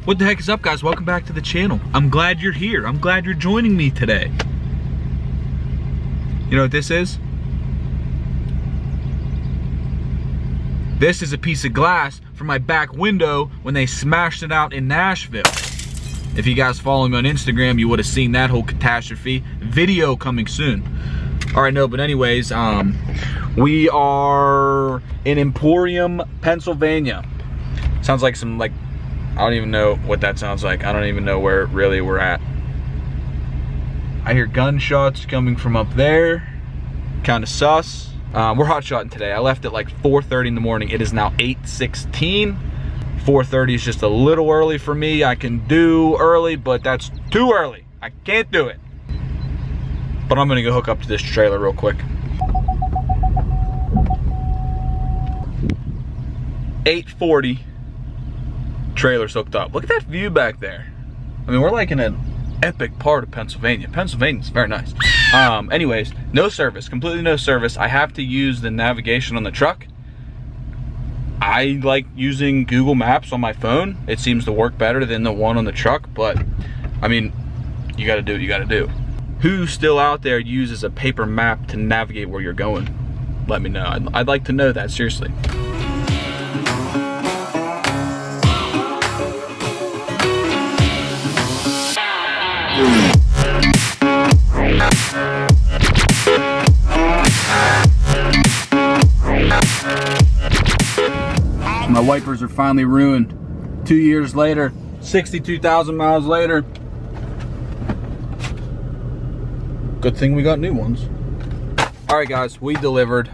What the heck is up, guys? Welcome back to the channel. I'm glad you're here. I'm glad you're joining me today. You know what this is? This is a piece of glass from my back window when they smashed it out in Nashville. If you guys follow me on Instagram, you would have seen that whole catastrophe. Video coming soon. All right, no, but anyways, we are in Emporium, Pennsylvania. Sounds like some, like, I don't even know what that sounds like. I don't even know where really we're at. I hear gunshots coming from up there. Kind of sus. We're hot shotting today. I left at like 4:30 in the morning. It is now 8:16. 4:30 is just a little early for me. I can do early, but that's too early. I can't do it. But I'm gonna go hook up to this trailer real quick. 8:40. Trailer's hooked up. Look at that view back there. I mean, we're like in an epic part of Pennsylvania. Pennsylvania's very nice. Anyways, no service, completely no service. I have to use the navigation on the truck. I like using Google Maps on my phone. It seems to work better than the one on the truck, but I mean, you gotta do what you gotta do. Who still out there uses a paper map to navigate where you're going? Let me know. I'd like to know that, seriously. My wipers are finally ruined. 2 years later, 62,000 miles later. Good thing we got new ones. All right, guys, we delivered.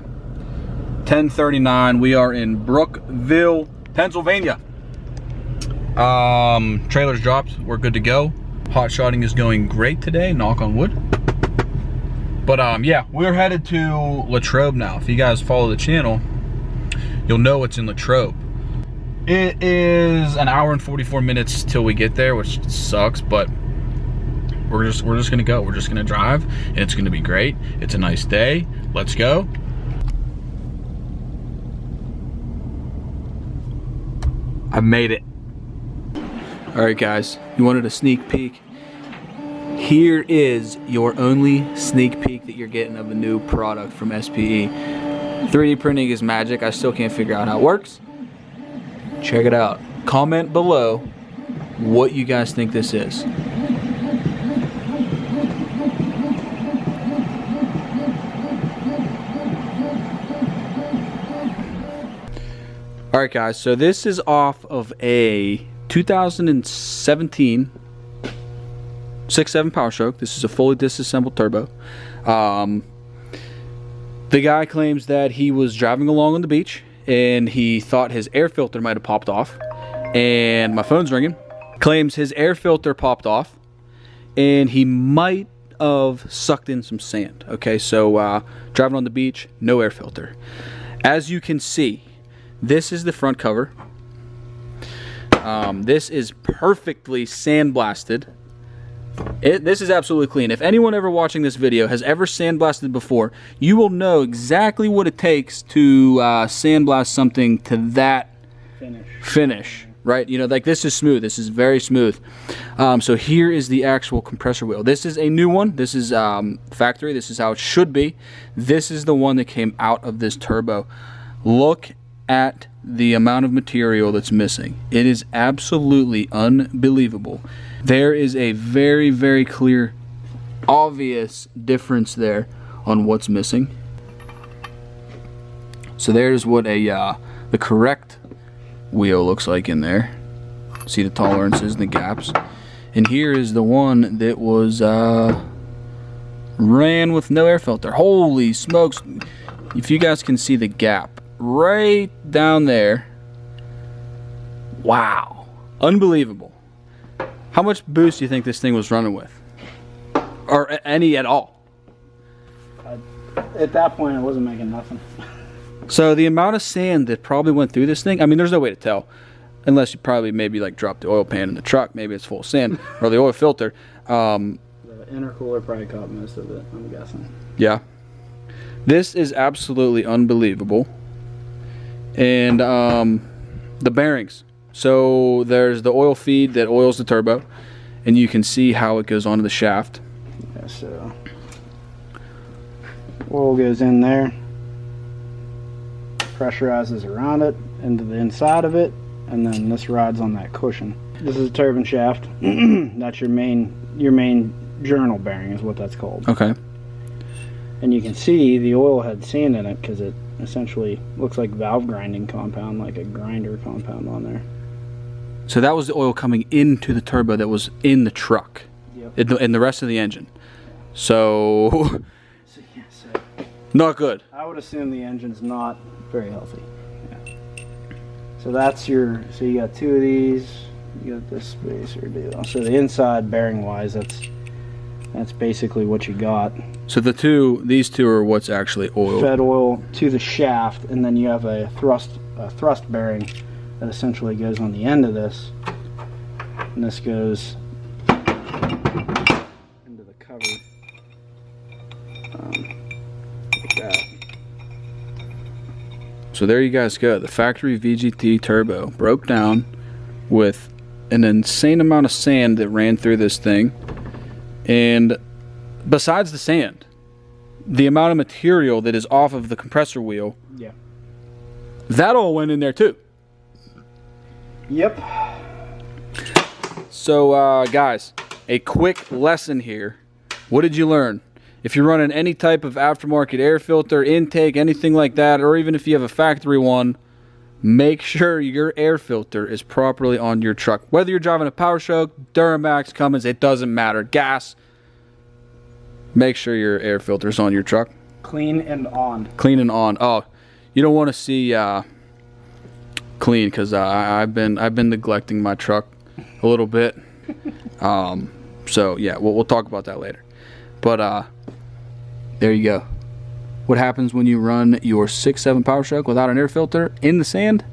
10:39. We are in Brookville, Pennsylvania. Trailer's dropped. We're good to go. Hot shotting is going great today, knock on wood. But yeah, we're headed to Latrobe now. If you guys follow the channel, you'll know it's in Latrobe. It is an hour and 44 minutes till we get there, which sucks, but we're just gonna go. We're just gonna drive, and it's gonna be great. It's a nice day. Let's go. I've made it. All right, guys, you wanted a sneak peek? Here is your only sneak peek that you're getting of a new product from SPE. 3D printing is magic. I still can't figure out how it works. Check it out. Comment below what you guys think this is. All right, guys, so this is off of a 2017 6.7 Powerstroke. This is a fully disassembled turbo. The guy claims that he was driving along on the beach and he thought his air filter might have popped off, and my phone's ringing. Claims his air filter popped off and he might have sucked in some sand. Okay, so driving on the beach, no air filter. As you can see, this is the front cover. This is perfectly sandblasted. This is absolutely clean. If anyone ever watching this video has ever sandblasted before, you will know exactly what it takes to sandblast something to that finish, right? You know, like this is smooth. This is very smooth. So here is the actual compressor wheel. This is a new one. This is factory. This is how it should be. This is the one that came out of this turbo. Look at the amount of material that's missing. It is absolutely unbelievable. There is a very, very clear, obvious difference there on what's missing. So there's what the correct wheel looks like in there. See the tolerances and the gaps. And here is the one that was ran with no air filter. Holy smokes. If you guys can see the gap right down there. Wow. Unbelievable. How much boost do you think this thing was running with? Or any at all? At that point, I wasn't making nothing. So the amount of sand that probably went through this thing, I mean, there's no way to tell. Unless you probably maybe like dropped the oil pan in the truck. Maybe it's full of sand. Or the oil filter. The intercooler probably caught most of it, I'm guessing. Yeah. This is absolutely unbelievable. And the bearings. So there's the oil feed that oils the turbo, and you can see how it goes onto the shaft. Yeah, so oil goes in there, pressurizes around it into the inside of it, and then this rides on that cushion. This is a turbine shaft. That's your main journal bearing is what that's called. Okay. And you can see the oil had sand in it because it essentially looks like valve grinding compound, like a grinder compound on there. So that was the oil coming into the turbo that was in the truck, Yep. in the rest of the engine. So, not good. I would assume the engine's not very healthy. Yeah. So that's your, so you got two of these, you got this spacer deal. So the inside bearing wise, that's basically what you got. So these two are what's actually oil. Fed oil to the shaft, and then you have a thrust bearing that essentially goes on the end of this, and this goes into the cover like that. So there you guys go. The factory VGT turbo broke down with an insane amount of sand that ran through this thing, and besides the sand, the amount of material that is off of the compressor wheel, Yeah. that all went in there too. Yep. So guys, a quick lesson here. What did you learn? If you're running any type of aftermarket air filter, intake, anything like that, or even if you have a factory one, make sure your air filter is properly on your truck. Whether you're driving a Powerstroke, Duramax, Cummins, it doesn't matter. Gas, make sure your air filter is on your truck. Clean and on. Clean and on. Oh, you don't want to see clean, because I've been neglecting my truck a little bit. So yeah, we'll talk about that later. But there you go. What happens when you run your 6.7 Powerstroke without an air filter in the sand?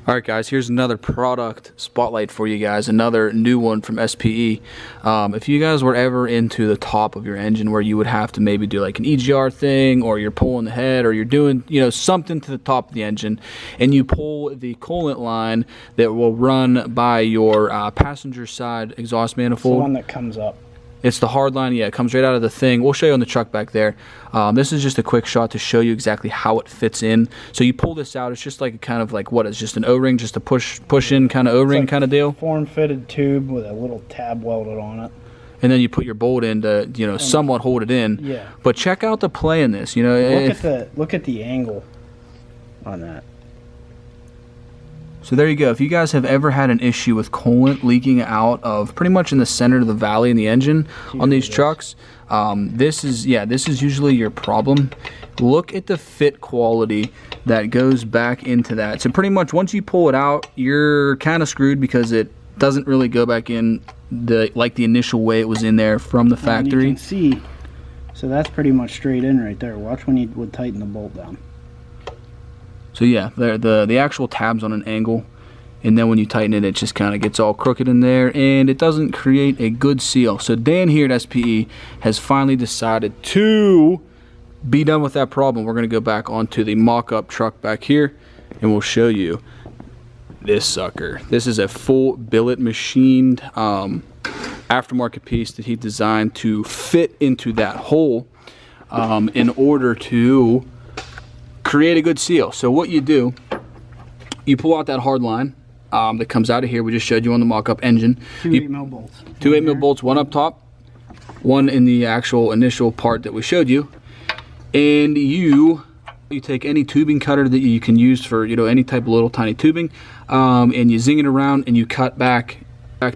Alright guys, here's another product spotlight for you guys, another new one from SPE. If you guys were ever into the top of your engine where you would have to maybe do like an EGR thing, or you're pulling the head, or you're doing, you know, something to the top of the engine, and you pull the coolant line that will run by your passenger side exhaust manifold. It's the one that comes up. It's the hard line, yeah, it comes right out of the thing. We'll show you on the truck back there. This is just a quick shot to show you exactly how it fits in. So you pull this out, it's just like a kind of like, what, it's just an O-ring, just a push in kind of O-ring kind of deal. Form-fitted tube with a little tab welded on it. And then you put your bolt in to, you know, somewhat hold it in. Yeah. But check out the play in this, you know. Look at the angle on that. So there you go. If you guys have ever had an issue with coolant leaking out of pretty much in the center of the valley in the engine on these trucks, this is usually your problem. Look at the fit quality that goes back into that. So pretty much once you pull it out, you're kind of screwed because it doesn't really go back in the initial way it was in there from the factory. And you can see, so that's pretty much straight in right there. Watch when you would tighten the bolt down. So yeah, the actual tab's on an angle, and then when you tighten it, it just kind of gets all crooked in there, and it doesn't create a good seal. So Dan here at SPE has finally decided to be done with that problem. We're going to go back onto the mock-up truck back here, and we'll show you this sucker. This is a full billet machined aftermarket piece that he designed to fit into that hole in order to create a good seal. So what you do, you pull out that hard line that comes out of here. We just showed you on the mock-up engine. Two 8mm bolts. Two 8mm bolts, one up top, one in the actual initial part that we showed you. And you take any tubing cutter that you can use for, you know, any type of little tiny tubing, and you zing it around and you cut back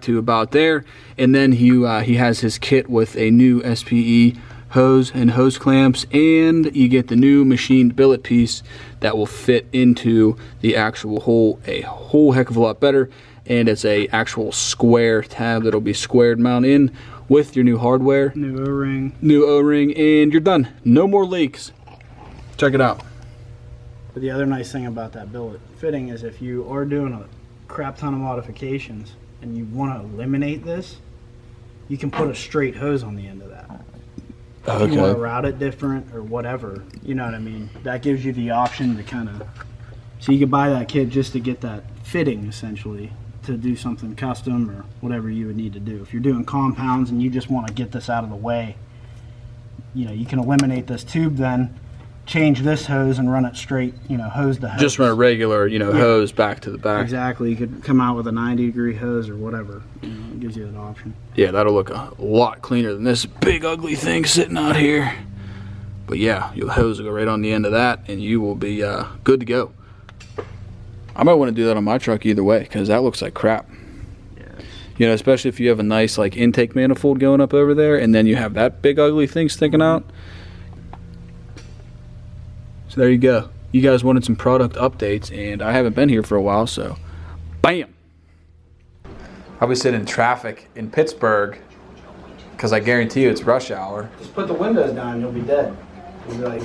to about there. And then he has his kit with a new SPE hose and hose clamps, and you get the new machined billet piece that will fit into the actual hole a whole heck of a lot better. And it's a actual square tab that'll be squared mount in with your new hardware, New O-ring, and you're done. No more leaks. Check it out. But the other nice thing about that billet fitting is if you are doing a crap ton of modifications and you want to eliminate this, you can put a straight hose on the end of that. If you want to route it different or whatever, you know what I mean? That gives you the option to kind of, so you could buy that kit just to get that fitting essentially to do something custom or whatever you would need to do. If you're doing compounds and you just want to get this out of the way, you know, you can eliminate this tube, then change this hose and run it straight, you know, hose to hose. Just run a regular, you know, hose back to the back. Exactly. You could come out with a 90-degree hose or whatever. You know, it gives you an option. Yeah, that'll look a lot cleaner than this big ugly thing sitting out here. But yeah, your hose will go right on the end of that and you will be good to go. I might want to do that on my truck either way, because that looks like crap. Yeah. You know, especially if you have a nice like intake manifold going up over there and then you have that big ugly thing sticking out. So there you go. You guys wanted some product updates and I haven't been here for a while, so bam. I'll be sitting in traffic in Pittsburgh because I guarantee you it's rush hour. Just put the windows down, you'll be dead. You'll be like,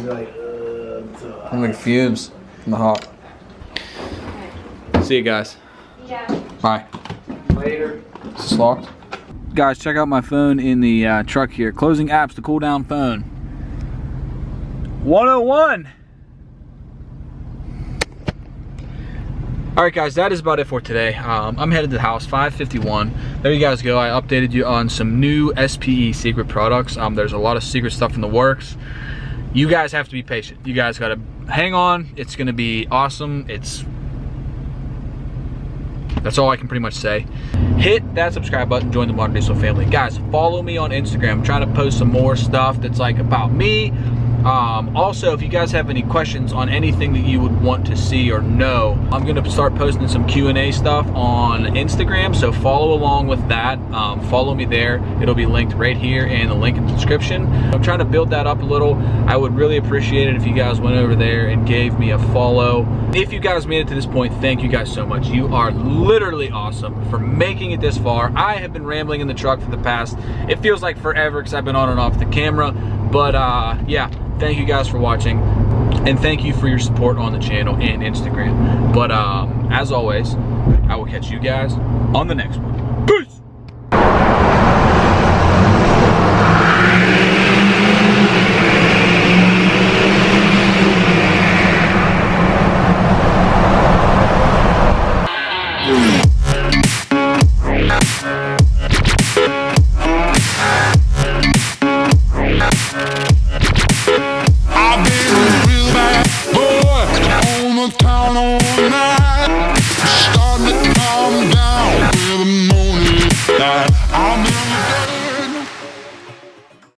I'm like fumes from the hot. See you guys. Yeah. Bye. Later. Is this locked? Guys, check out my phone in the truck here. Closing apps to cool down phone. 101. Alright guys, that is about it for today. I'm headed to the house, 5:51. There you guys go. I updated you on some new SPE secret products. There's a lot of secret stuff in the works. You guys have to be patient. You guys gotta hang on. It's gonna be awesome. That's all I can pretty much say. Hit that subscribe button, join the Modern Diesel family. Guys, follow me on Instagram. I'm trying to post some more stuff that's like about me. Also, if you guys have any questions on anything that you would want to see or know, I'm gonna start posting some Q&A stuff on Instagram, so follow along with that. Follow me there. It'll be linked right here in the link in the description. I'm trying to build that up a little. I would really appreciate it if you guys went over there and gave me a follow. If you guys made it to this point, thank you guys so much. You are literally awesome for making it this far. I have been rambling in the truck for the past, it feels like forever because I've been on and off the camera, but yeah. Thank you guys for watching, and thank you for your support on the channel and Instagram. But as always, I will catch you guys on the next one.